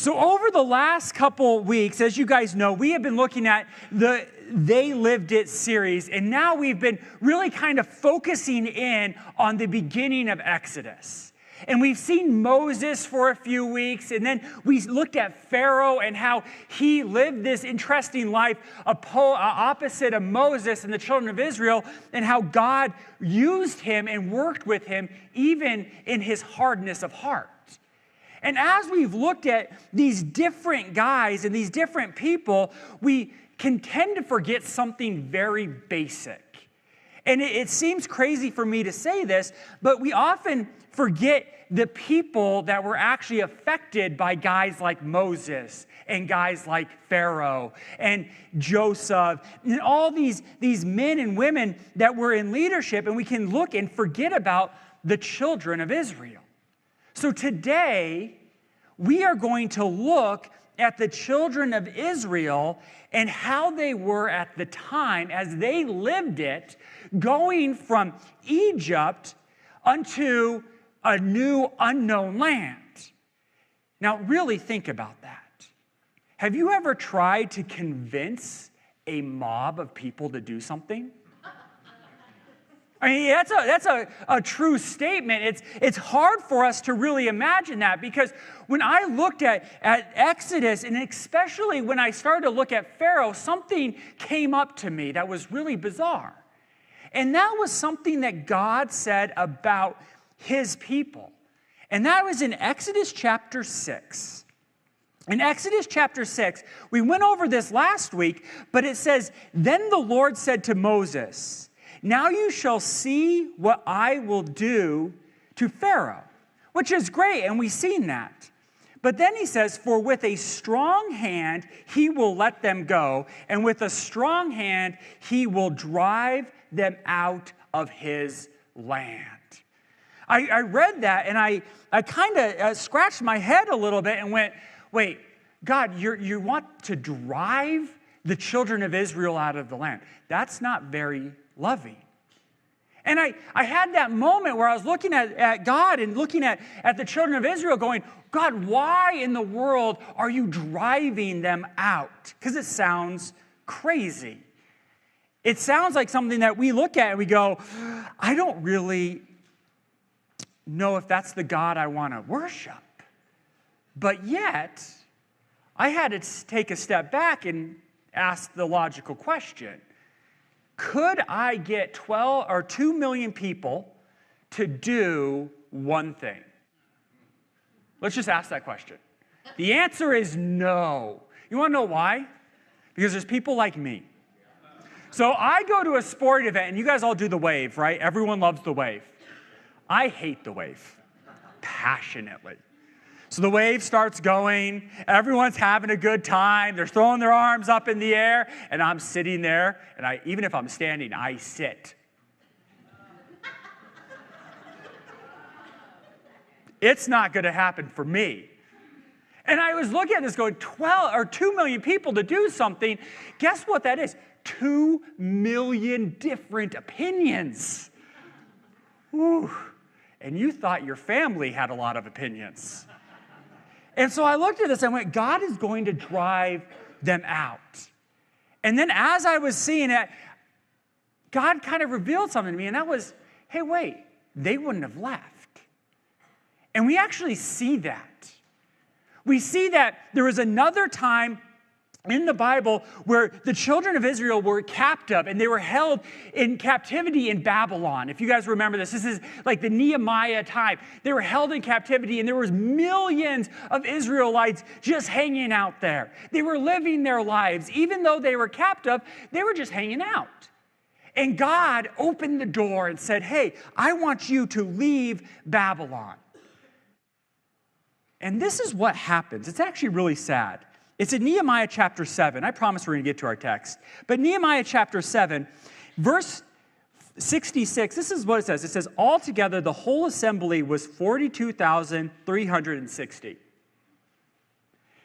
So over the last couple weeks, as you guys know, we have been looking at the They Lived It series, and now we've been really kind of focusing in on the beginning of Exodus. And we've seen Moses for a few weeks, and then we looked at Pharaoh and how he lived this interesting life opposite of Moses and the children of Israel, and how God used him and worked with him even in his hardness of heart. And as we've looked at these different guys and these different people, we can tend to forget something very basic. And it seems crazy for me to say this, but we often forget the people that were actually affected by guys like Moses and guys like Pharaoh and Joseph and all these men and women that were in leadership, and we can look and forget about the children of Israel. So today, we are going to look at the children of Israel and how they were at the time as they lived it, going from Egypt unto a new unknown land. Now, really think about that. Have you ever tried to convince a mob of people to do something? I mean, that's a true statement. It's hard for us to really imagine that, because when I looked at Exodus, and especially when I started to look at Pharaoh, something came up to me that was really bizarre. And that was something that God said about his people. And that was in Exodus chapter 6. In Exodus chapter 6, we went over this last week, but it says, "Then the Lord said to Moses, 'Now you shall see what I will do to Pharaoh,'" which is great, and we've seen that. But then he says, "For with a strong hand he will let them go, and with a strong hand he will drive them out of his land." I read that, and I kind of scratched my head a little bit and went, wait, God, you want to drive the children of Israel out of the land? That's not very loving. And I had that moment where I was looking at God and looking at the children of Israel going, God, why in the world are you driving them out? Because it sounds crazy. It sounds like something that we look at and we go, I don't really know if that's the God I want to worship. But yet, I had to take a step back and ask the logical question. Could I get 2 million people to do one thing? Let's just ask that question. The answer is no. You want to know why? Because there's people like me. So I go to a sport event, and you guys all do the wave, right? Everyone loves the wave. I hate the wave passionately. So the wave starts going, everyone's having a good time, they're throwing their arms up in the air, and I'm sitting there, and even if I'm standing, I sit. It's not going to happen for me. And I was looking at this going, 2 million people to do something. Guess what that is? 2 million different opinions. Whew. And you thought your family had a lot of opinions. And so I looked at this and went, God is going to drive them out. And then as I was seeing it, God kind of revealed something to me, and that was, hey, wait, they wouldn't have left. And we actually see that. We see that there was another time in the Bible where the children of Israel were captive, and they were held in captivity in Babylon. If you guys remember this is like the Nehemiah time. They were held in captivity, and there was millions of Israelites just hanging out there. They were living their lives. Even though they were captive, they were just hanging out. And God opened the door and said, hey, I want you to leave Babylon. And this is what happens. It's actually really sad. It's in Nehemiah chapter 7. I promise we're going to get to our text. But Nehemiah chapter 7, verse 66, this is what it says. It says, altogether the whole assembly was 42,360.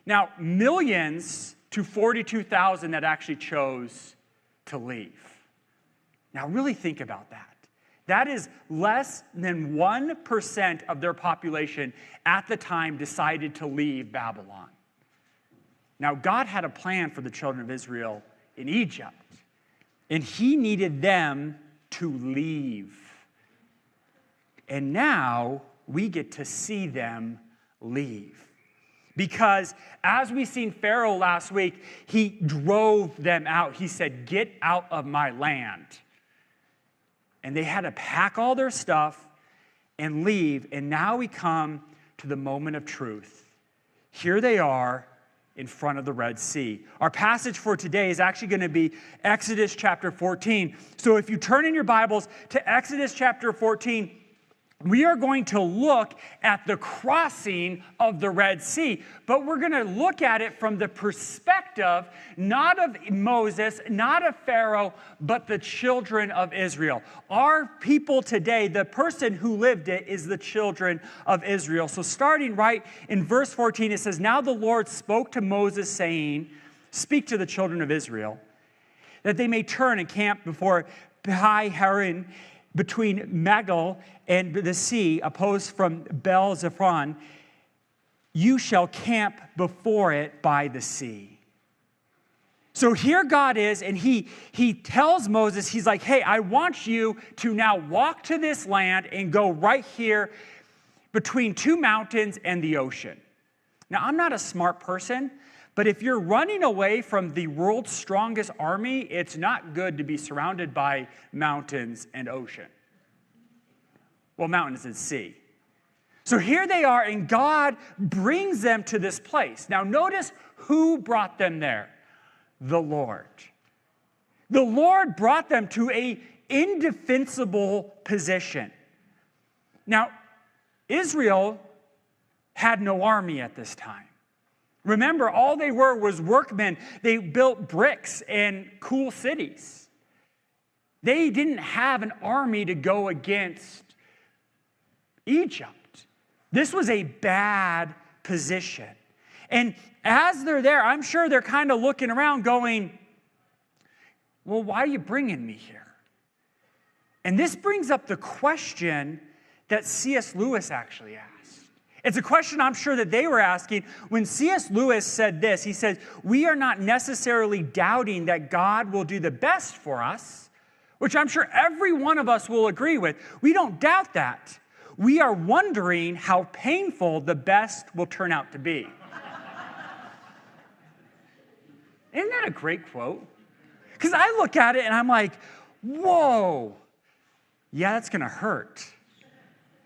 Now, millions to 42,000 that actually chose to leave. Now, really think about that. That is less than 1% of their population at the time decided to leave Babylon. Now, God had a plan for the children of Israel in Egypt, and he needed them to leave. And now we get to see them leave. Because as we seen Pharaoh last week, he drove them out. He said, "Get out of my land." And they had to pack all their stuff and leave. And now we come to the moment of truth. Here they are in front of the Red Sea. Our passage for today is actually going to be Exodus chapter 14. So if you turn in your Bibles to Exodus chapter 14, we are going to look at the crossing of the Red Sea, but we're going to look at it from the perspective not of Moses, not of Pharaoh, but the children of Israel. Our people today, the person who lived it is the children of Israel. So starting right in verse 14, it says, "Now the Lord spoke to Moses, saying, 'Speak to the children of Israel, that they may turn and camp before Pi-hahiroth, between Magdal and the sea, opposed from Baal-zephon. You shall camp before it by the sea.'" So here God is, and he tells Moses, he's like, "Hey, I want you to now walk to this land and go right here between two mountains and the ocean." Now, I'm not a smart person, but if you're running away from the world's strongest army, it's not good to be surrounded by mountains and ocean. Well, mountains and sea. So here they are, and God brings them to this place. Now, notice who brought them there. The Lord. The Lord brought them to an indefensible position. Now, Israel had no army at this time. Remember, all they were was workmen. They built bricks and cool cities. They didn't have an army to go against Egypt. This was a bad position. And as they're there, I'm sure they're kind of looking around going, "Well, why are you bringing me here?" And this brings up the question that C.S. Lewis actually asked. It's a question I'm sure that they were asking when C.S. Lewis said this. He said, "We are not necessarily doubting that God will do the best for us," which I'm sure every one of us will agree with. We don't doubt that. We are wondering how painful the best will turn out to be. Isn't that a great quote? Because I look at it and I'm like, whoa, yeah, that's going to hurt.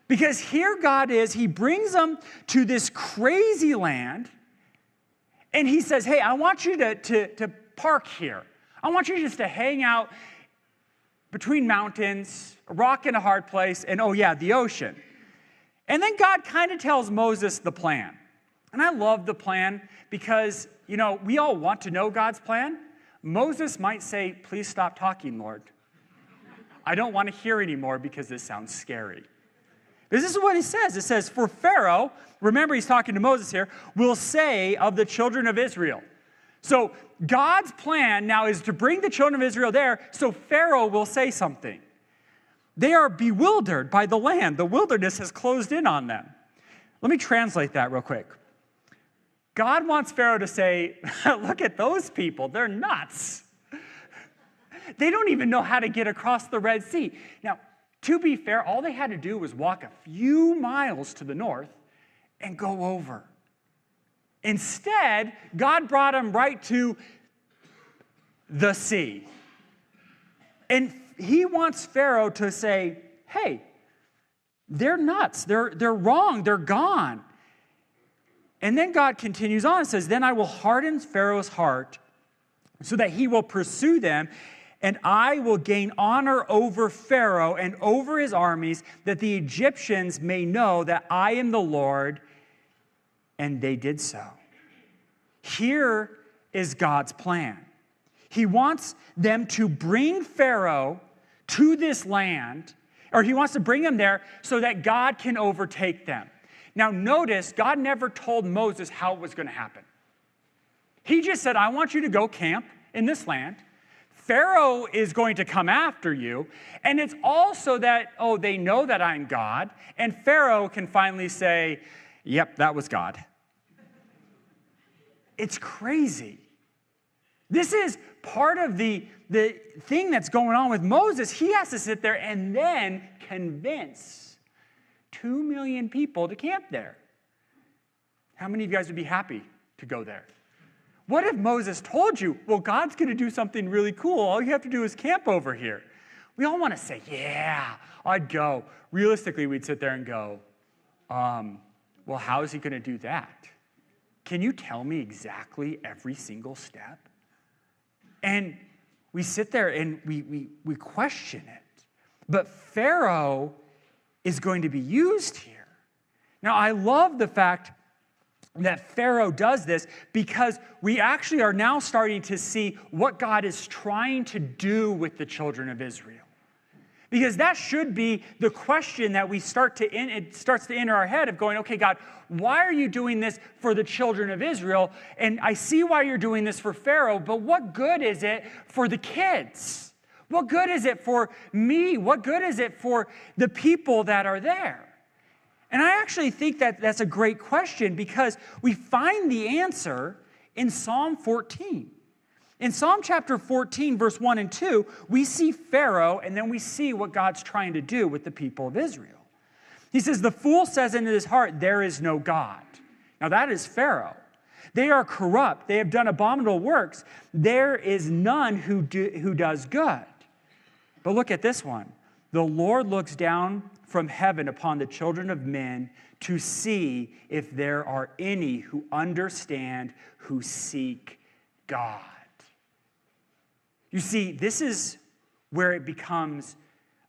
Because here God is, he brings them to this crazy land, and he says, "Hey, I want you to park here. I want you just to hang out between mountains, a rock in a hard place, and oh yeah, the ocean." And then God kind of tells Moses the plan. And I love the plan because, we all want to know God's plan. Moses might say, "Please stop talking, Lord. I don't want to hear anymore because this sounds scary." This is what he says. It says, "For Pharaoh," remember he's talking to Moses here, "will say of the children of Israel." So God's plan now is to bring the children of Israel there so Pharaoh will say something. They are bewildered by the land. The wilderness has closed in on them. Let me translate that real quick. God wants Pharaoh to say, "Look at those people. They're nuts. They don't even know how to get across the Red Sea." Now, to be fair, all they had to do was walk a few miles to the north and go over. Instead, God brought them right to the sea. And he wants Pharaoh to say, "Hey, they're nuts. They're wrong. They're gone." And then God continues on and says, "Then I will harden Pharaoh's heart so that he will pursue them, and I will gain honor over Pharaoh and over his armies, that the Egyptians may know that I am the Lord." And they did so. Here is God's plan. He wants them to bring Pharaoh to this land, or he wants to bring them there so that God can overtake them. Now notice, God never told Moses how it was going to happen. He just said, "I want you to go camp in this land. Pharaoh is going to come after you, and it's also that, they know that I'm God, and Pharaoh can finally say, 'Yep, that was God.'" It's crazy. This is part of the thing that's going on with Moses. He has to sit there and then convince 2 million people to camp there. How many of you guys would be happy to go there? What if Moses told you, well, God's going to do something really cool. All you have to do is camp over here. We all want to say, yeah, I'd go. Realistically, we'd sit there and go, well, how is he going to do that? Can you tell me exactly every single step? And we sit there and we question it. But Pharaoh is going to be used here. Now, I love the fact that Pharaoh does this because we actually are now starting to see what God is trying to do with the children of Israel. Because that should be the question that it starts to enter our head of going, okay, God, why are you doing this for the children of Israel? And I see why you're doing this for Pharaoh, but what good is it for the kids? What good is it for me? What good is it for the people that are there? And I actually think that that's a great question because we find the answer in Psalm 14. In Psalm chapter 14, verse 1 and 2, we see Pharaoh, and then we see what God's trying to do with the people of Israel. He says, the fool says in his heart, there is no God. Now that is Pharaoh. They are corrupt. They have done abominable works. There is none who does good. But look at this one. The Lord looks down from heaven upon the children of men to see if there are any who understand, who seek God. You see, this is where it becomes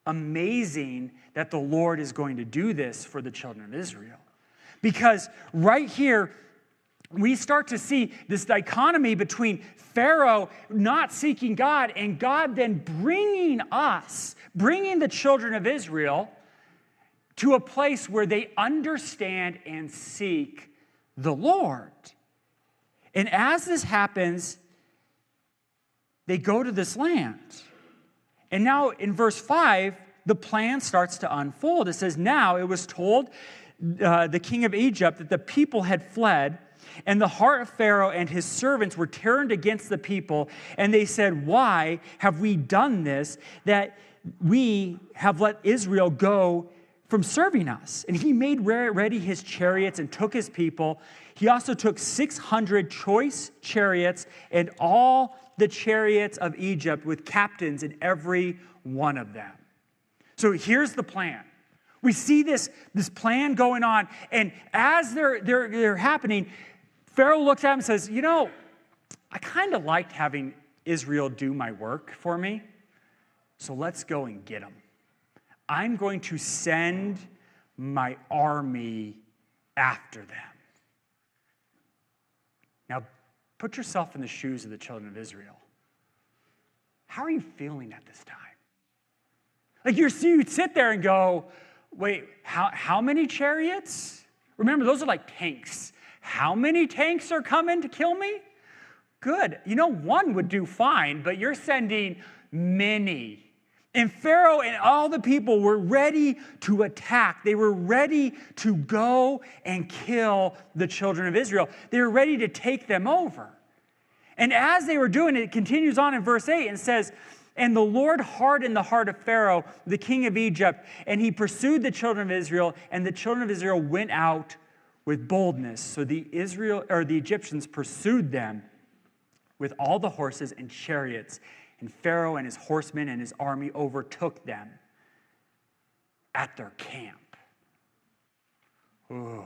amazing that the Lord is going to do this for the children of Israel. Because right here, we start to see this dichotomy between Pharaoh not seeking God and God then bringing the children of Israel to a place where they understand and seek the Lord. And as this happens, they go to this land. And now in verse 5, the plan starts to unfold. It says, now it was told the king of Egypt that the people had fled, and the heart of Pharaoh and his servants were turned against the people. And they said, why have we done this, that we have let Israel go from serving us? And he made ready his chariots and took his people. He also took 600 choice chariots and all the chariots of Egypt with captains in every one of them. So here's the plan. We see this plan going on, and as they're happening, Pharaoh looks at him and says, you know, I kind of liked having Israel do my work for me, so let's go and get them. I'm going to send my army after them. Now, put yourself in the shoes of the children of Israel. How are you feeling at this time? Like you'd sit there and go, wait, how many chariots? Remember, those are like tanks. How many tanks are coming to kill me? Good. You know, one would do fine, but you're sending many. And Pharaoh and all the people were ready to attack. They were ready to go and kill the children of Israel. They were ready to take them over. And as they were doing it, it continues on in verse 8 and says, and the Lord hardened the heart of Pharaoh, the king of Egypt, and he pursued the children of Israel, and the children of Israel went out with boldness. So the Egyptians pursued them with all the horses and chariots, and Pharaoh and his horsemen and his army overtook them at their camp. Ooh,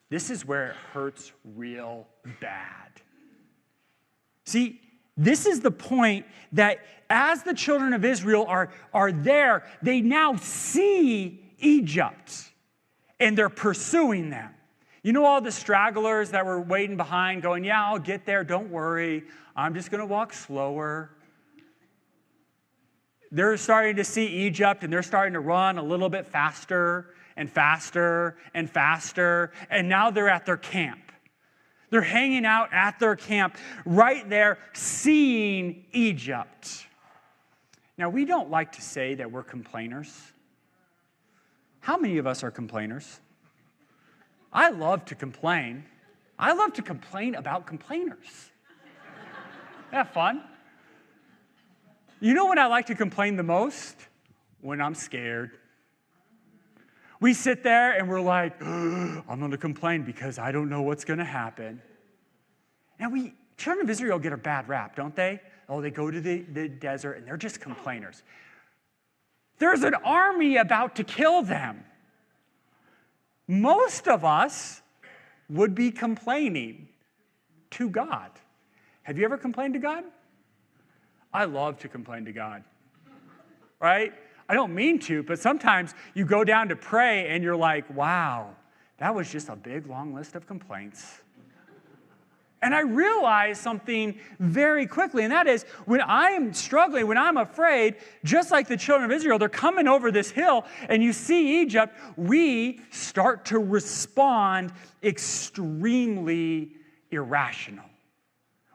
this is where it hurts real bad. See, this is the point that as the children of Israel are there, they now see Egypt, and they're pursuing them. You know all the stragglers that were waiting behind going, yeah, I'll get there, don't worry, I'm just going to walk slower. They're starting to see Egypt, and they're starting to run a little bit faster and faster and faster, and now they're at their camp. They're hanging out at their camp right there, seeing Egypt. Now, we don't like to say that we're complainers. How many of us are complainers? I love to complain. I love to complain about complainers. Isn't that fun? You know when I like to complain the most? When I'm scared. We sit there and we're like, I'm going to complain because I don't know what's going to happen. And children of Israel get a bad rap, don't they? Oh, they go to the desert and they're just complainers. There's an army about to kill them. Most of us would be complaining to God. Have you ever complained to God? I love to complain to God, right? I don't mean to, but sometimes you go down to pray and you're like, wow, that was just a big, long list of complaints. And I realize something very quickly, and that is when I am struggling, when I'm afraid, just like the children of Israel, they're coming over this hill, and you see Egypt, we start to respond extremely irrational.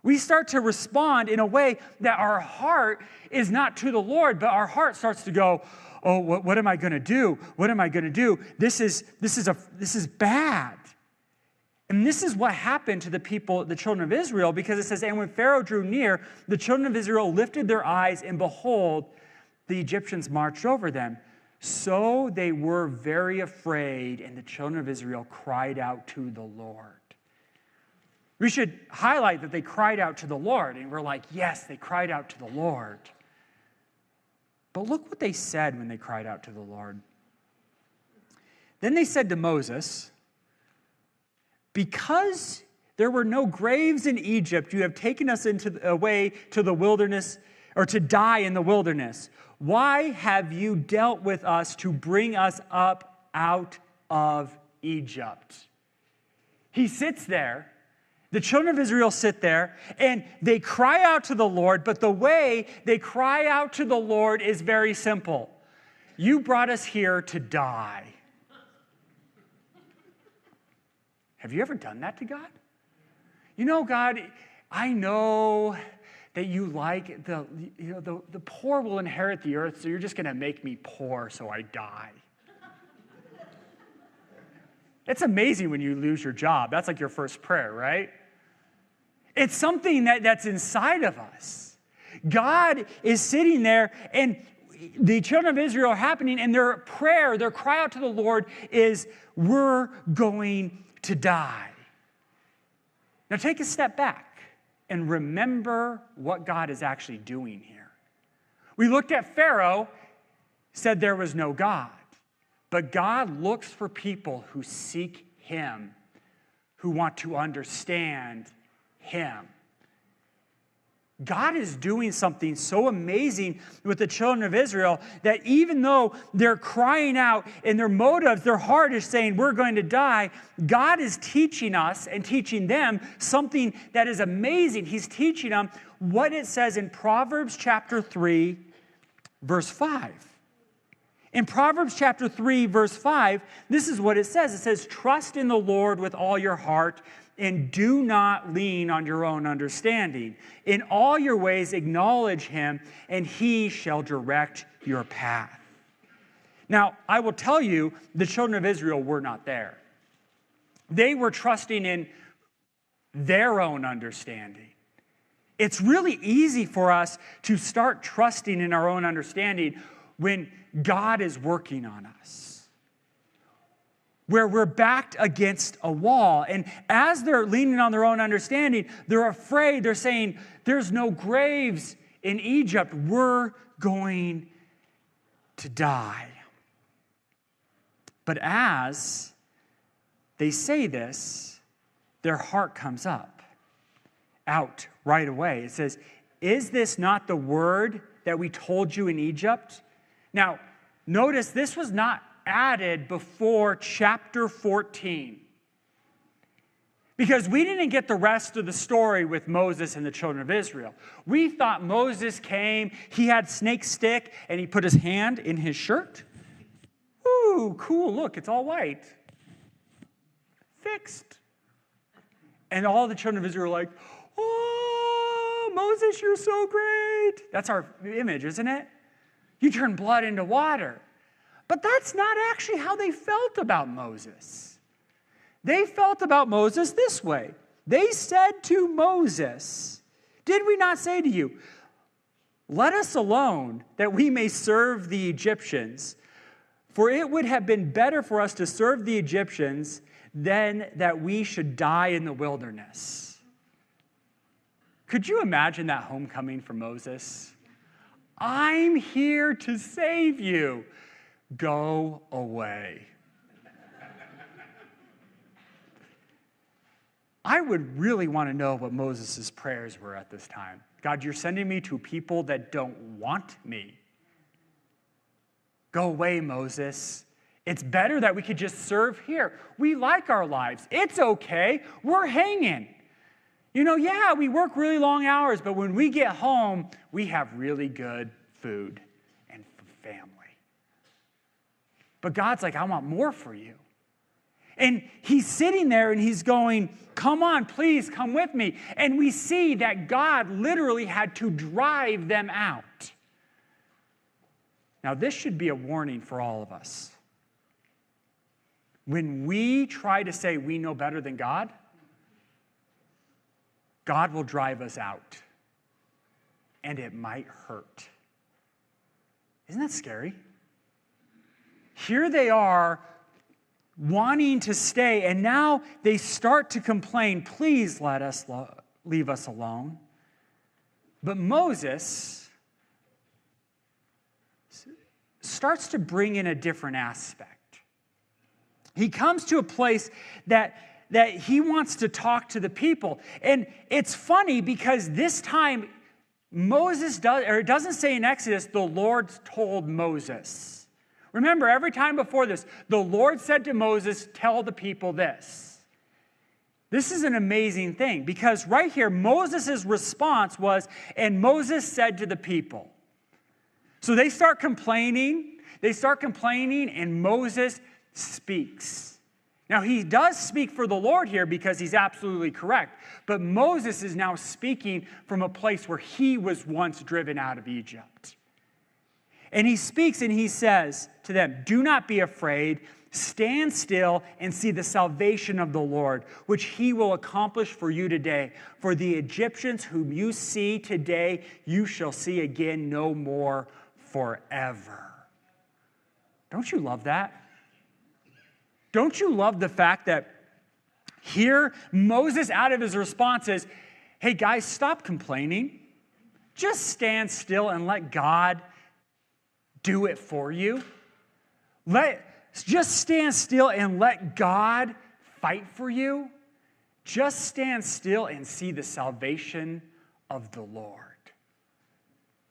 We start to respond in a way that our heart is not to the Lord, but our heart starts to go, oh, what am I going to do? What am I going to do? This is bad. And this is what happened to the people, the children of Israel, because it says, and when Pharaoh drew near, the children of Israel lifted their eyes, and behold, the Egyptians marched over them. So they were very afraid, and the children of Israel cried out to the Lord. We should highlight that they cried out to the Lord, and we're like, yes, they cried out to the Lord. But look what they said when they cried out to the Lord. Then they said to Moses, because there were no graves in Egypt, you have taken us away to the wilderness, or to die in the wilderness. Why have you dealt with us to bring us up out of Egypt? He sits there. The children of Israel sit there, and they cry out to the Lord, but the way they cry out to the Lord is very simple. You brought us here to die. Have you ever done that to God? You know, God, I know that you like the poor will inherit the earth, so you're just going to make me poor so I die. It's amazing when you lose your job. That's like your first prayer, right? It's something that's inside of us. God is sitting there, and the children of Israel are happening, and their prayer, their cry out to the Lord is, we're going to die. Now take a step back and remember what God is actually doing here. We looked at Pharaoh, said there was no God. But God looks for people who seek him, who want to understand him. God is doing something so amazing with the children of Israel that even though they're crying out and their motives, their heart is saying, we're going to die, God is teaching us and teaching them something that is amazing. He's teaching them what it says in Proverbs chapter 3, verse 5. In Proverbs chapter 3, verse 5, this is what it says. It says, trust in the Lord with all your heart and do not lean on your own understanding. In all your ways acknowledge him, and he shall direct your path. Now, I will tell you, the children of Israel were not there. They were trusting in their own understanding. It's really easy for us to start trusting in our own understanding when God is working on us, where we're backed against a wall. And as they're leaning on their own understanding, they're afraid. They're saying, there's no graves in Egypt. We're going to die. But as they say this, their heart comes up, out right away. It says, is this not the word that we told you in Egypt? Now, notice this was not added before chapter 14. Because we didn't get the rest of the story with Moses and the children of Israel. We thought Moses came, he had snake stick, and he put his hand in his shirt. Ooh, cool, look, it's all white. Fixed. And all the children of Israel are like, oh, Moses, you're so great. That's our image, isn't it? You turn blood into water. But that's not actually how they felt about Moses. They felt about Moses this way. They said to Moses, "Did we not say to you, 'Let us alone, that we may serve the Egyptians'? For it would have been better for us to serve the Egyptians than that we should die in the wilderness." Could you imagine that homecoming for Moses? "I'm here to save you. Go away." I would really want to know what Moses' prayers were at this time. God, you're sending me to people that don't want me. Go away, Moses. It's better that we could just serve here. We like our lives. It's okay. We're hanging. Yeah, we work really long hours, but when we get home, we have really good food and family. But God's like, I want more for you. And he's sitting there and he's going, "Come on, please come with me." And we see that God literally had to drive them out. Now, this should be a warning for all of us. When we try to say we know better than God, God will drive us out. And it might hurt. Isn't that scary? Here they are wanting to stay, and now they start to complain, "Please leave us alone." But Moses starts to bring in a different aspect. He comes to a place that he wants to talk to the people. And it's funny because this time it doesn't say in Exodus, the Lord told Moses. Remember, every time before this, the Lord said to Moses, "Tell the people this." This is an amazing thing because right here, Moses' response was, "And Moses said to the people." So they start complaining, and Moses speaks. Now, he does speak for the Lord here because he's absolutely correct. But Moses is now speaking from a place where he was once driven out of Egypt. And he speaks and he says to them, "Do not be afraid. Stand still and see the salvation of the Lord, which he will accomplish for you today. For the Egyptians whom you see today, you shall see again no more forever." Don't you love that? Don't you love the fact that here Moses, out of his responses, "Hey guys, stop complaining. Just stand still and let God do it for you. Just stand still and let God fight for you. Just stand still and see the salvation of the Lord."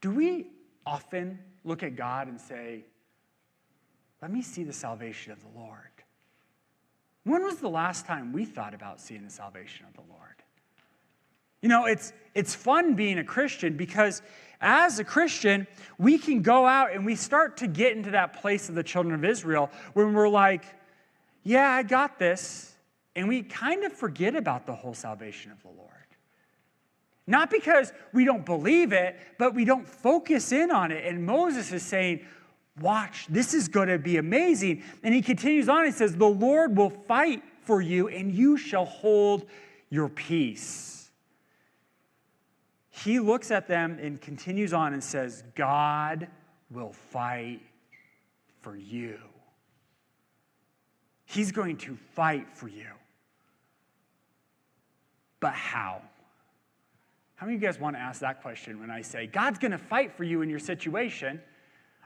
Do we often look at God and say, "Let me see the salvation of the Lord"? When was the last time we thought about seeing the salvation of the Lord? It's fun being a Christian because as a Christian, we can go out and we start to get into that place of the children of Israel when we're like, "Yeah, I got this." And we kind of forget about the whole salvation of the Lord. Not because we don't believe it, but we don't focus in on it. And Moses is saying, "Watch, this is going to be amazing." And he continues on and says, "The Lord will fight for you and you shall hold your peace." He looks at them and continues on and says, "God will fight for you." He's going to fight for you. But how? How many of you guys want to ask that question when I say, God's going to fight for you in your situation?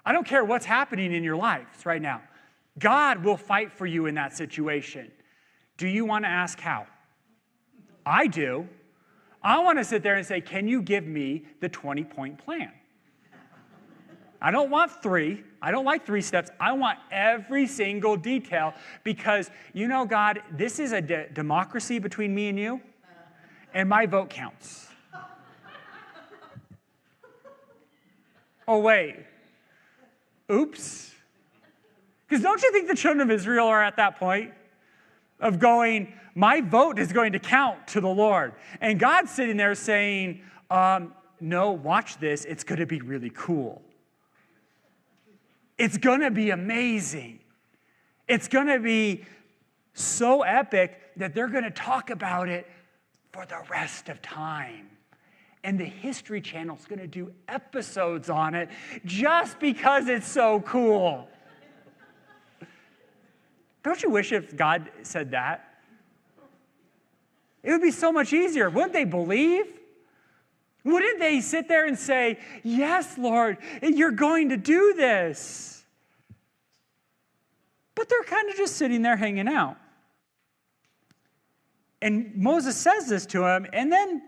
I don't care what's happening in your lives right now. God will fight for you in that situation. Do you want to ask how? I do. I want to sit there and say, "Can you give me the 20-point plan?" I don't want 3. I don't like 3 steps. I want every single detail because, God, this is a democracy between me and you, and my vote counts. Oh, wait. Oops. Because don't you think the children of Israel are at that point of going, "My vote is going to count to the Lord"? And God's sitting there saying, "No, watch this. It's going to be really cool. It's going to be amazing. It's going to be So epic that they're going to talk about it for the rest of time. And the History Channel is going to do episodes on it just because it's so cool. Don't you wish if God said that? It would be so much easier. Wouldn't they believe? Wouldn't they sit there and say, yes, Lord, you're going to do this? But they're kind of just sitting there hanging out. And Moses says this to him, and then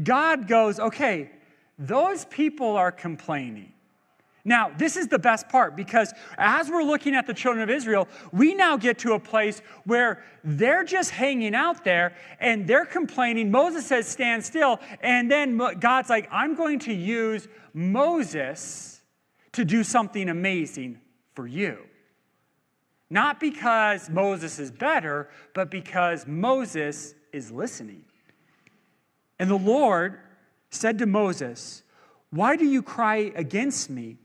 God goes, okay, those people are complaining. Now, this is the best part, because as we're looking at the children of Israel, we now get to a place where they're just hanging out there, and they're complaining. Moses says, stand still, and then God's like, I'm going to use Moses to do something amazing for you. Not because Moses is better, but because Moses is listening. And the Lord said to Moses, why do you cry against me?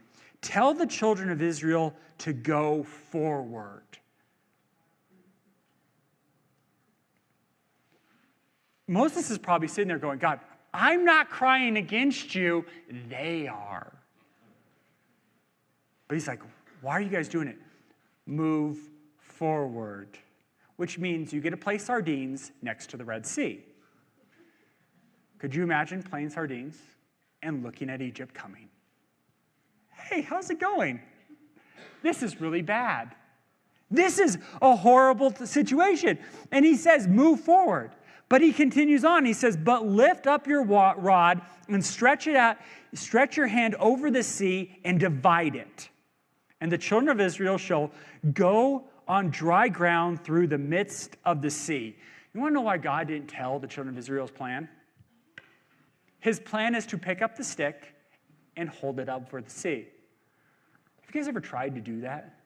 Tell the children of Israel to go forward. Moses is probably sitting there going, God, I'm not crying against you, they are. But he's like, why are you guys doing it? Move forward, which means you get to play sardines next to the Red Sea. Could you imagine playing sardines and looking at Egypt coming? Hey, how's it going? This is really bad. This is a horrible situation. And he says, move forward. But he continues on. He says, but lift up your rod and stretch it out, stretch your hand over the sea and divide it. And the children of Israel shall go on dry ground through the midst of the sea. You want to know why God didn't tell the children of Israel's plan? His plan is to pick up the stick and hold it up for the sea. Have you guys ever tried to do that?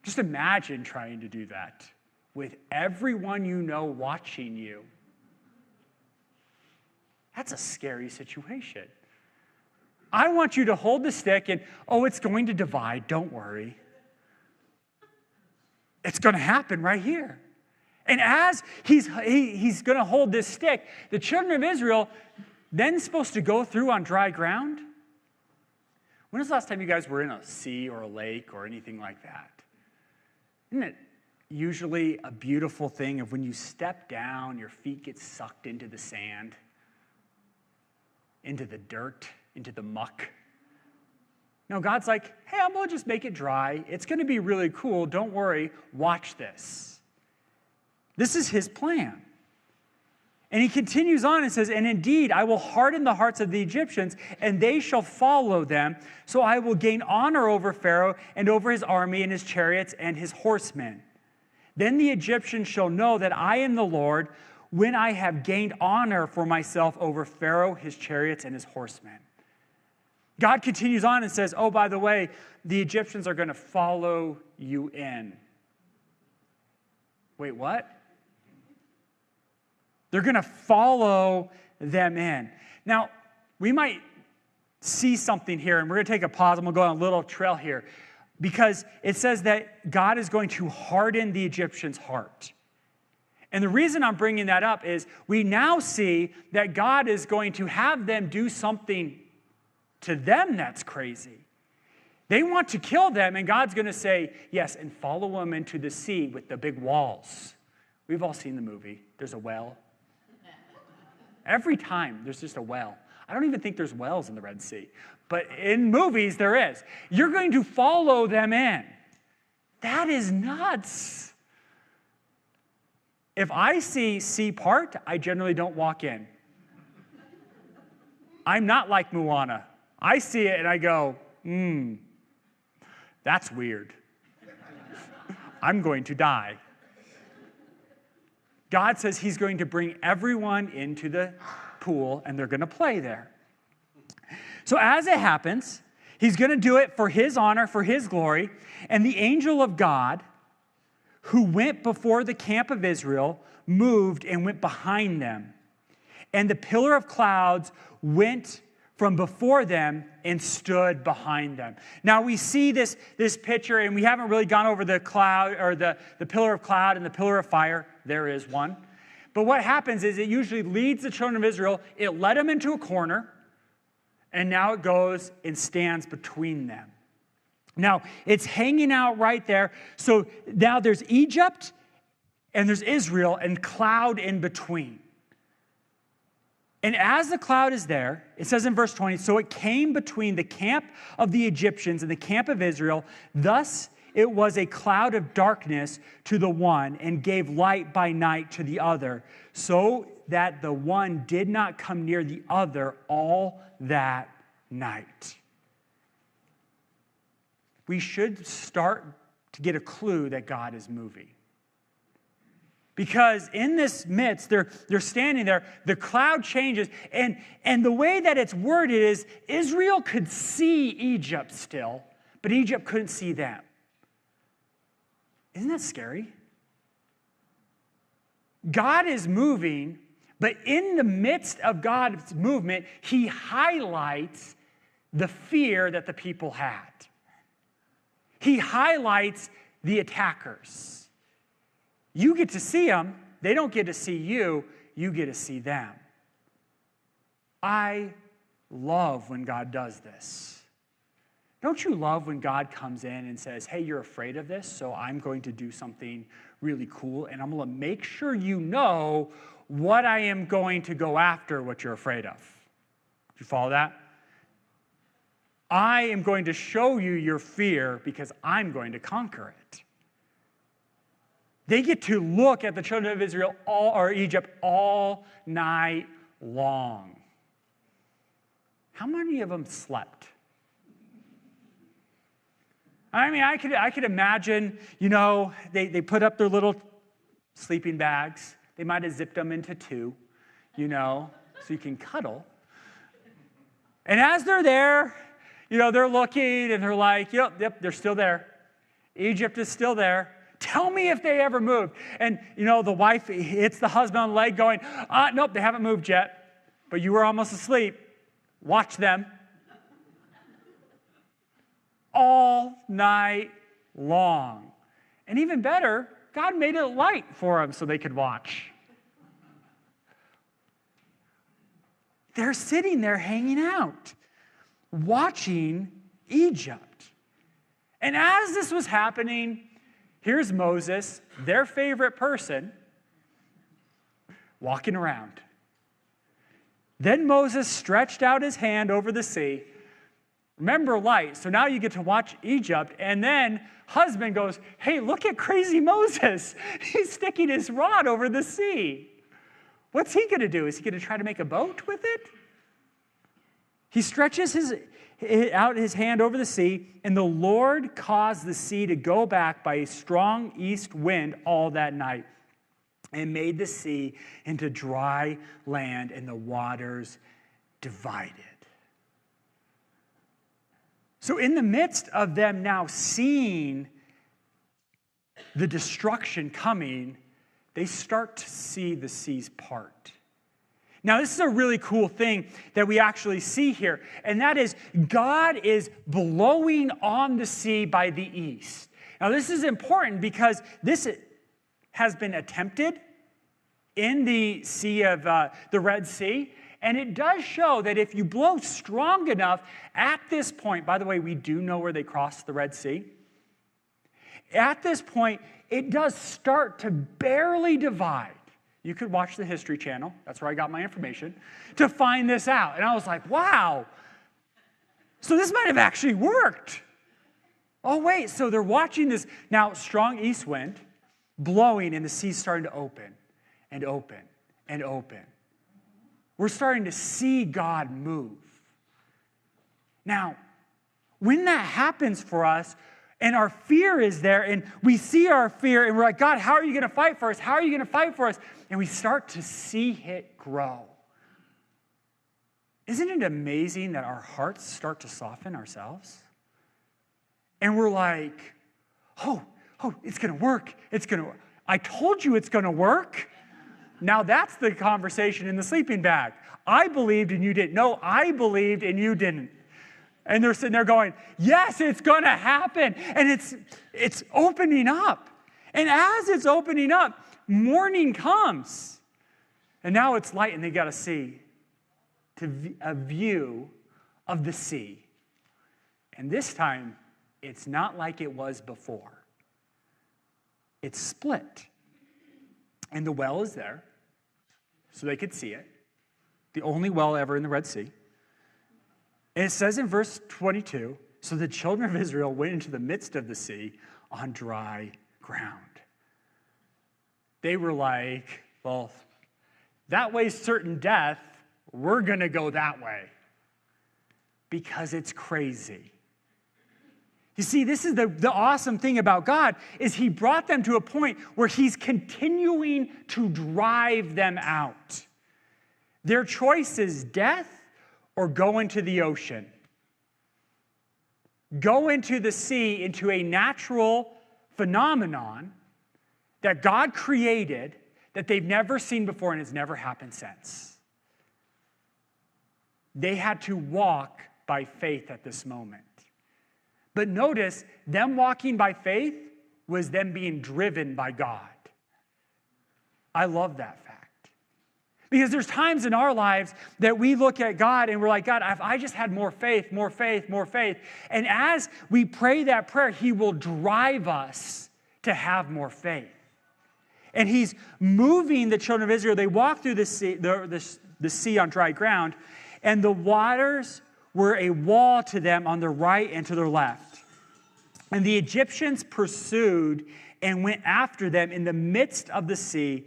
Just imagine trying to do that with everyone you know watching you. That's a scary situation. I want you to hold the stick and, it's going to divide. Don't worry. It's going to happen right here. And as he's going to hold this stick, the children of Israel then supposed to go through on dry ground. When was the last time you guys were in a sea or a lake or anything like that? Isn't it usually a beautiful thing of when you step down, your feet get sucked into the sand, into the dirt, into the muck? No, God's like, hey, I'm going to just make it dry. It's going to be really cool. Don't worry. Watch this. This is his plan. And he continues on and says, and indeed, I will harden the hearts of the Egyptians, and they shall follow them. So I will gain honor over Pharaoh and over his army and his chariots and his horsemen. Then the Egyptians shall know that I am the Lord when I have gained honor for myself over Pharaoh, his chariots, and his horsemen. God continues on and says, by the way, the Egyptians are going to follow you in. Wait, what? They're going to follow them in. Now, we might see something here, and we're going to take a pause, and we'll go on a little trail here, because it says that God is going to harden the Egyptians' heart. And the reason I'm bringing that up is we now see that God is going to have them do something to them that's crazy. They want to kill them, and God's going to say, yes, and follow them into the sea with the big walls. We've all seen the movie. There's a well. Every time, there's just a well. I don't even think there's wells in the Red Sea. But in movies, there is. You're going to follow them in. That is nuts. If I see sea part, I generally don't walk in. I'm not like Moana. I see it and I go, that's weird. I'm going to die. God says he's going to bring everyone into the pool and they're going to play there. So as it happens, he's going to do it for his honor, for his glory. And the angel of God, who went before the camp of Israel, moved and went behind them. And the pillar of clouds went from before them and stood behind them. Now we see this picture, and we haven't really gone over the cloud or the pillar of cloud and the pillar of fire. There is one. But what happens is it usually leads the children of Israel. It led them into a corner, and now it goes and stands between them. Now, it's hanging out right there. So now there's Egypt, and there's Israel, and cloud in between. And as the cloud is there, it says in verse 20, so it came between the camp of the Egyptians and the camp of Israel. Thus it was a cloud of darkness to the one and gave light by night to the other, so that the one did not come near the other all that night. We should start to get a clue that God is moving. Because in this midst, they're standing there, the cloud changes, and the way that it's worded is Israel could see Egypt still, but Egypt couldn't see them. Isn't that scary? God is moving, but in the midst of God's movement, he highlights the fear that the people had. He highlights the attackers. You get to see them. They don't get to see you. You get to see them. I love when God does this. Don't you love when God comes in and says, hey, you're afraid of this, so I'm going to do something really cool, and I'm going to make sure you know what I am going to go after, what you're afraid of. Do you follow that? I am going to show you your fear because I'm going to conquer it. They get to look at the children of Israel or Egypt all night long. How many of them slept? I mean, I could imagine, they put up their little sleeping bags. They might have zipped them into two, so you can cuddle. And as they're there, they're looking and they're like, yep, they're still there. Egypt is still there. Tell me if they ever moved. And, the wife hits the husband on the leg going, nope, they haven't moved yet. But you were almost asleep. Watch them. All night long. And even better, God made it light for them so they could watch. They're sitting there hanging out, watching Egypt. And as this was happening, here's Moses, their favorite person, walking around. Then Moses stretched out his hand over the sea. Remember light, so now you get to watch Egypt. And then husband goes, hey, look at crazy Moses. He's sticking his rod over the sea. What's he going to do? Is he going to try to make a boat with it? He stretches out his hand over the sea, and the Lord caused the sea to go back by a strong east wind all that night, and made the sea into dry land, and the waters divided. So in the midst of them now seeing the destruction coming, they start to see the seas part. Now, this is a really cool thing that we actually see here, and that is God is blowing on the sea by the east. Now, this is important because this has been attempted in the Sea of the Red Sea, and it does show that if you blow strong enough at this point, by the way, we do know where they crossed the Red Sea. At this point, it does start to barely divide. You could watch the History Channel, that's where I got my information, to find this out. And I was like, wow, so this might have actually worked. Oh, wait, so they're watching this now strong east wind blowing, and the sea's starting to open and open and open. We're starting to see God move. Now, when that happens for us, and our fear is there, and we see our fear, and we're like, God, how are you going to fight for us? How are you going to fight for us? And we start to see it grow. Isn't it amazing that our hearts start to soften ourselves? And we're like, oh, it's going to work. It's going to work. I told you it's going to work. Now that's the conversation in the sleeping bag. I believed and you didn't. No, I believed and you didn't. And they're sitting there going, yes, it's going to happen. And it's opening up. And as it's opening up, morning comes. And now it's light and they got to see a view of the sea. And this time, it's not like it was before. It's split. And the well is there, so they could see it. The only well ever in the Red Sea. And it says in verse 22, so the children of Israel went into the midst of the sea on dry ground. They were like, well, that way's certain death. We're going to go that way because it's crazy. You see, this is the awesome thing about God is he brought them to a point where he's continuing to drive them out. Their choice is death or go into the ocean. Go into the sea, into a natural phenomenon that God created that they've never seen before and has never happened since. They had to walk by faith at this moment. But notice, them walking by faith was them being driven by God. I love that fact. Because there's times in our lives that we look at God and we're like, God, if I just had more faith, more faith, more faith. And as we pray that prayer, he will drive us to have more faith. And he's moving the children of Israel. They walk through the sea on dry ground, and the waters were a wall to them on their right and to their left. And the Egyptians pursued and went after them in the midst of the sea,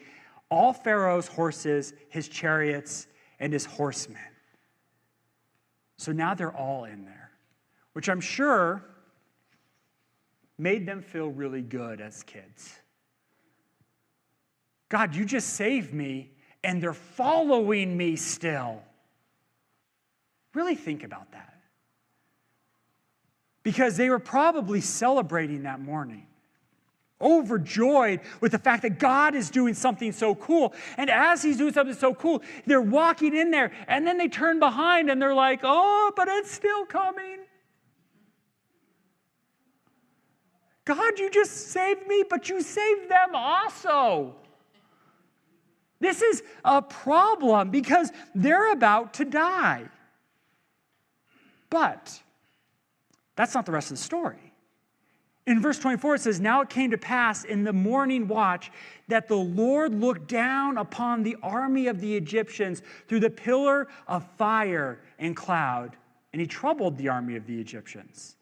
all Pharaoh's horses, his chariots, and his horsemen. So now they're all in there, which I'm sure made them feel really good as kids. God, you just saved me, and they're following me still. Really think about that. Because they were probably celebrating that morning, overjoyed with the fact that God is doing something so cool. And as he's doing something so cool, they're walking in there, and then they turn behind, and they're like, oh, but it's still coming. God, you just saved me, but you saved them also. This is a problem because they're about to die. But that's not the rest of the story. In verse 24, it says, now it came to pass in the morning watch that the Lord looked down upon the army of the Egyptians through the pillar of fire and cloud, and he troubled the army of the Egyptians.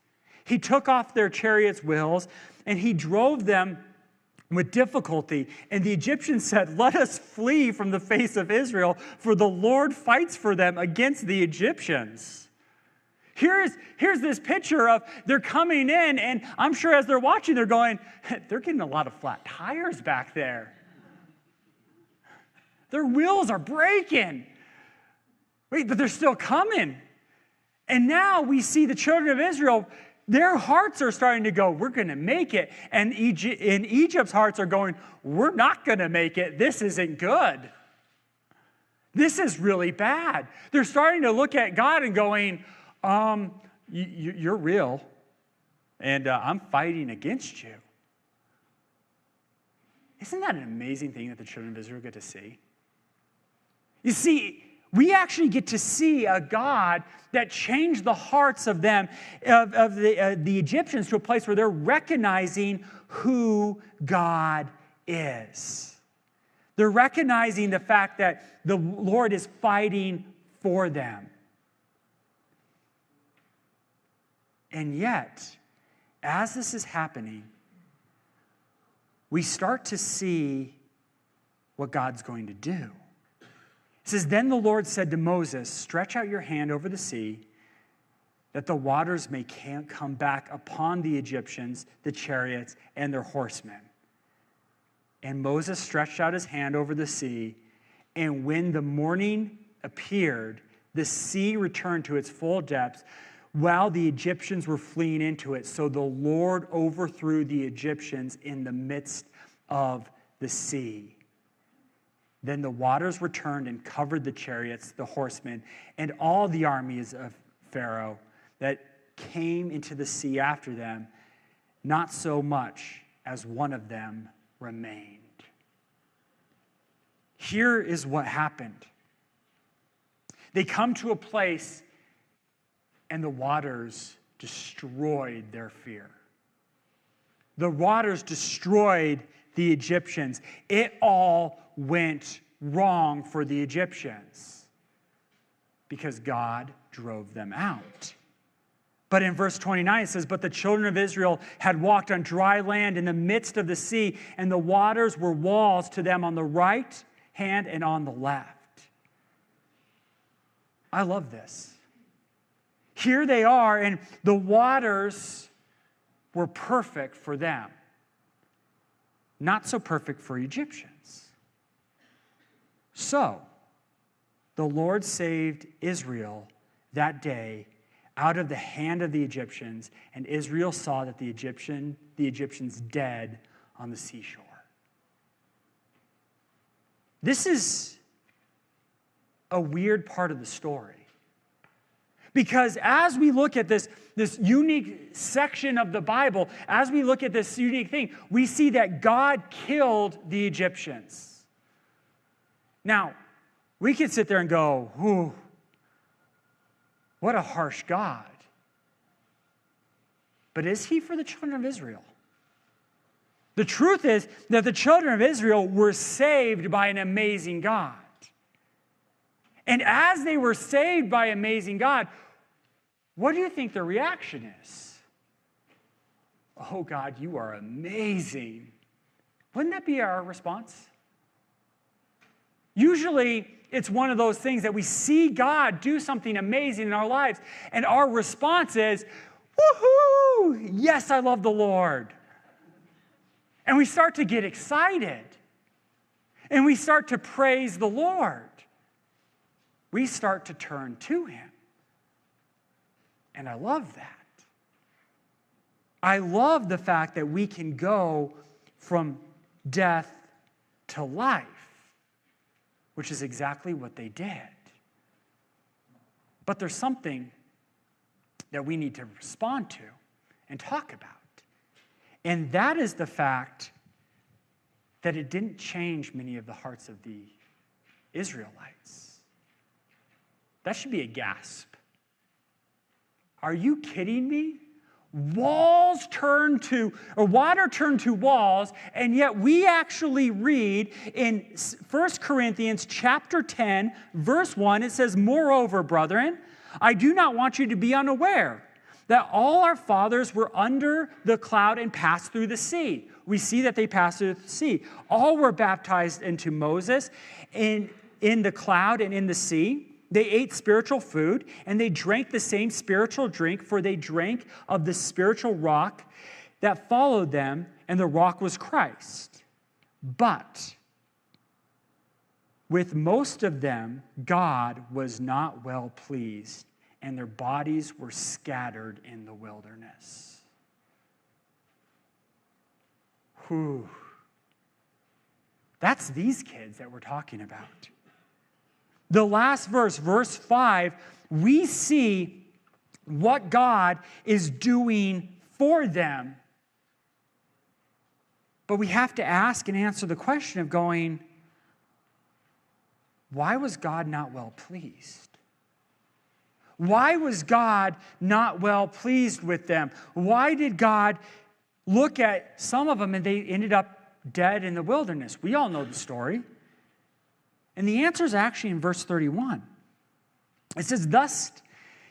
He took off their chariots' wheels, and he drove them with difficulty. And the Egyptians said, let us flee from the face of Israel, for the Lord fights for them against the Egyptians. Here's this picture of they're coming in, and I'm sure as they're watching, they're going, they're getting a lot of flat tires back there. Their wheels are breaking. Wait, but they're still coming. And now we see the children of Israel, their hearts are starting to go, we're going to make it. And in Egypt's hearts are going, we're not going to make it. This isn't good. This is really bad. They're starting to look at God and going, you're real, and I'm fighting against you. Isn't that an amazing thing that the children of Israel get to see? You see, we actually get to see a God that changed the hearts of them, of the Egyptians, to a place where they're recognizing who God is. They're recognizing the fact that the Lord is fighting for them. And yet, as this is happening, we start to see what God's going to do. It says, then the Lord said to Moses, stretch out your hand over the sea, that the waters may come back upon the Egyptians, the chariots, and their horsemen. And Moses stretched out his hand over the sea, and when the morning appeared, the sea returned to its full depths, while the Egyptians were fleeing into it. So the Lord overthrew the Egyptians in the midst of the sea. Then the waters returned and covered the chariots, the horsemen, and all the armies of Pharaoh that came into the sea after them. Not so much as one of them remained. Here is what happened. They come to a place, and the waters destroyed their fear. The waters destroyed the Egyptians. It all went wrong for the Egyptians because God drove them out. But in verse 29, it says, "But the children of Israel had walked on dry land in the midst of the sea, and the waters were walls to them on the right hand and on the left." I love this. Here they are, and the waters were perfect for them. Not so perfect for Egyptians. So, the Lord saved Israel that day out of the hand of the Egyptians, and Israel saw that the Egyptians dead on the seashore. This is a weird part of the story. Because as we look at this unique section of the Bible, as we look at this unique thing, we see that God killed the Egyptians. Now, we could sit there and go, "Whew, what a harsh God." But is he for the children of Israel? The truth is that the children of Israel were saved by an amazing God. And as they were saved by amazing God, what do you think their reaction is? "Oh, God, you are amazing." Wouldn't that be our response? Usually, it's one of those things that we see God do something amazing in our lives, and our response is, "Woohoo! Yes, I love the Lord." And we start to get excited, and we start to praise the Lord. We start to turn to him. And I love that. I love the fact that we can go from death to life, which is exactly what they did. But there's something that we need to respond to and talk about. And that is the fact that it didn't change many of the hearts of the Israelites. That should be a gasp. Are you kidding me? Water turned to walls, and yet we actually read in 1 Corinthians chapter 10, verse 1, it says, "Moreover, brethren, I do not want you to be unaware that all our fathers were under the cloud and passed through the sea." We see that they passed through the sea. All were baptized into Moses in the cloud and in the sea. They ate spiritual food, and they drank the same spiritual drink, for they drank of the spiritual rock that followed them, and the rock was Christ. But with most of them, God was not well pleased, and their bodies were scattered in the wilderness. Whew. That's these kids that we're talking about. The last verse, verse 5, we see what God is doing for them. But we have to ask and answer the question of going, why was God not well pleased? Why was God not well pleased with them? Why did God look at some of them and they ended up dead in the wilderness? We all know the story. And the answer is actually in verse 31. It says, "Thus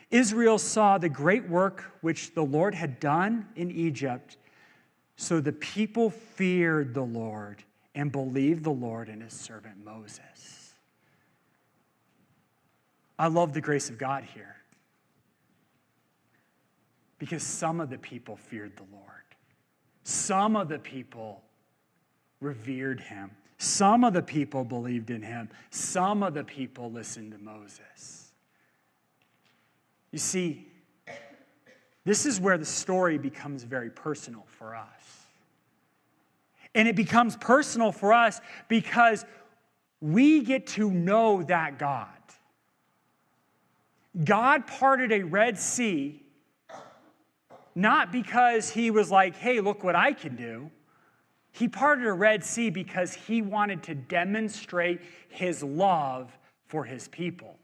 Israel saw the great work which the Lord had done in Egypt. So the people feared the Lord and believed the Lord and his servant Moses." I love the grace of God here. Because some of the people feared the Lord. Some of the people revered him. Some of the people believed in him. Some of the people listened to Moses. You see, this is where the story becomes very personal for us. And it becomes personal for us because we get to know that God. God parted a Red Sea, not because he was like, hey, look what I can do. He parted a Red Sea because he wanted to demonstrate his love for his people.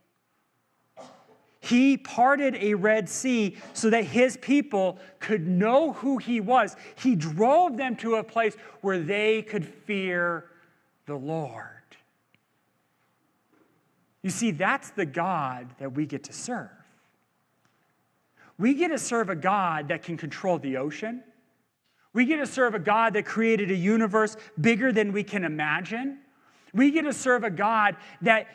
He parted a Red Sea so that his people could know who he was. He drove them to a place where they could fear the Lord. You see, that's the God that we get to serve. We get to serve a God that can control the ocean. We get to serve a God that created a universe bigger than we can imagine. We get to serve a God that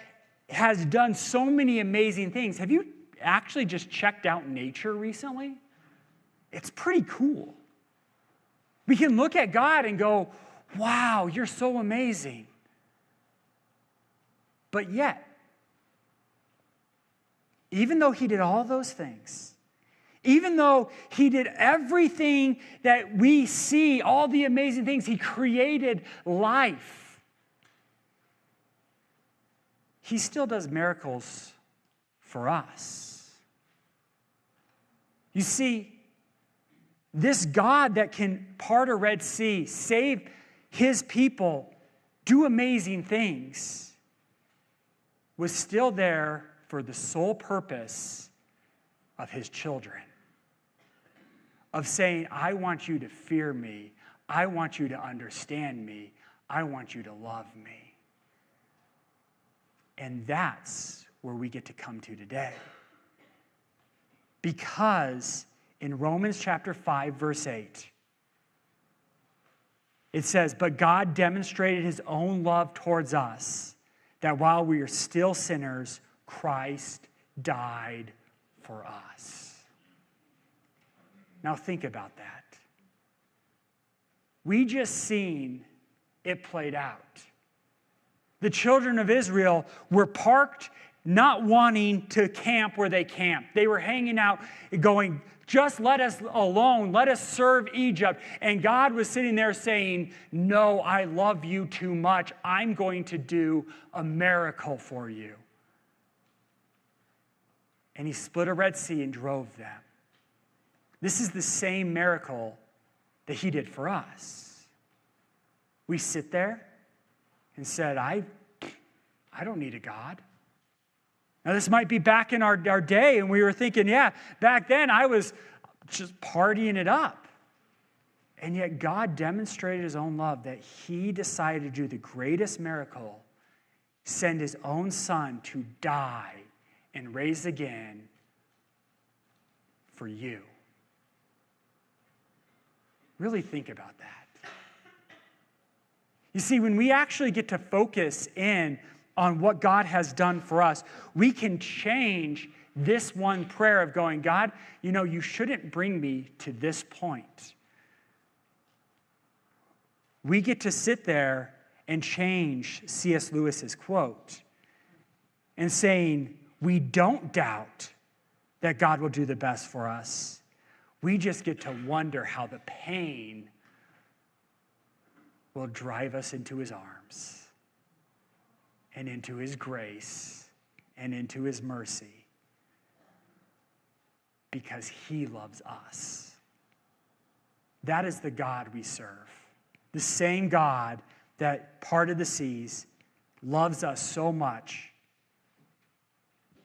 has done so many amazing things. Have you actually just checked out nature recently? It's pretty cool. We can look at God and go, wow, you're so amazing. But yet, even though he did all those things, even though he did everything that we see, all the amazing things, he created life, he still does miracles for us. You see, this God that can part a Red Sea, save his people, do amazing things, was still there for the sole purpose of his children. Of saying, I want you to fear me. I want you to understand me. I want you to love me. And that's where we get to come to today. Because in Romans chapter 5, verse 8, it says, but God demonstrated his own love towards us, that while we are still sinners, Christ died for us. Now think about that. We just seen it played out. The children of Israel were parked, not wanting to camp where they camped. They were hanging out going, just let us alone. Let us serve Egypt. And God was sitting there saying, no, I love you too much. I'm going to do a miracle for you. And he split a Red Sea and drove them. This is the same miracle that he did for us. We sit there and said, I don't need a God. Now, this might be back in our day, and we were thinking, yeah, back then I was just partying it up. And yet God demonstrated his own love that he decided to do the greatest miracle, send his own son to die and raise again for you. Really think about that. You see, when we actually get to focus in on what God has done for us, we can change this one prayer of going, God, you know, you shouldn't bring me to this point. We get to sit there and change C.S. Lewis's quote and saying, we don't doubt that God will do the best for us. We just get to wonder how the pain will drive us into his arms and into his grace and into his mercy because he loves us. That is the God we serve. The same God that parted the seas loves us so much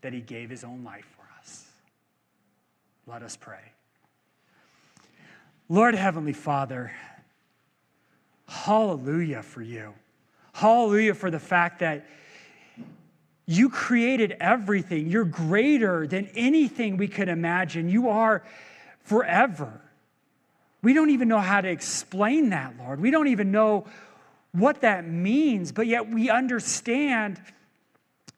that he gave his own life for us. Let us pray. Lord Heavenly Father, hallelujah for you. Hallelujah for the fact that you created everything. You're greater than anything we could imagine. You are forever. We don't even know how to explain that, Lord. We don't even know what that means, but yet we understand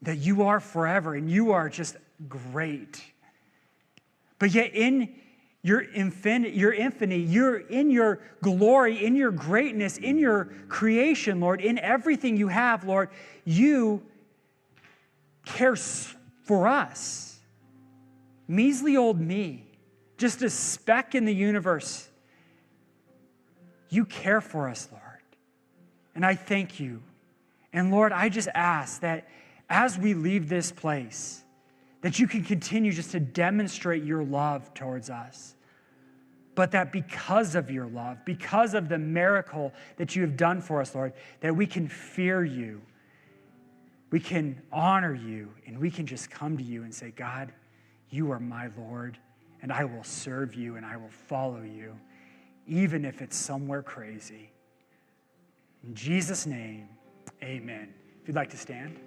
that you are forever and you are just great. But yet in your infinity, you're in your glory, in your greatness, in your creation, Lord, in everything you have, Lord, you care for us. Measly old me, just a speck in the universe. You care for us, Lord. And I thank you. And Lord, I just ask that as we leave this place, that you can continue just to demonstrate your love towards us. But that because of your love, because of the miracle that you have done for us, Lord, that we can fear you, we can honor you, and we can just come to you and say, God, you are my Lord, and I will serve you and I will follow you, even if it's somewhere crazy. In Jesus' name, amen. If you'd like to stand.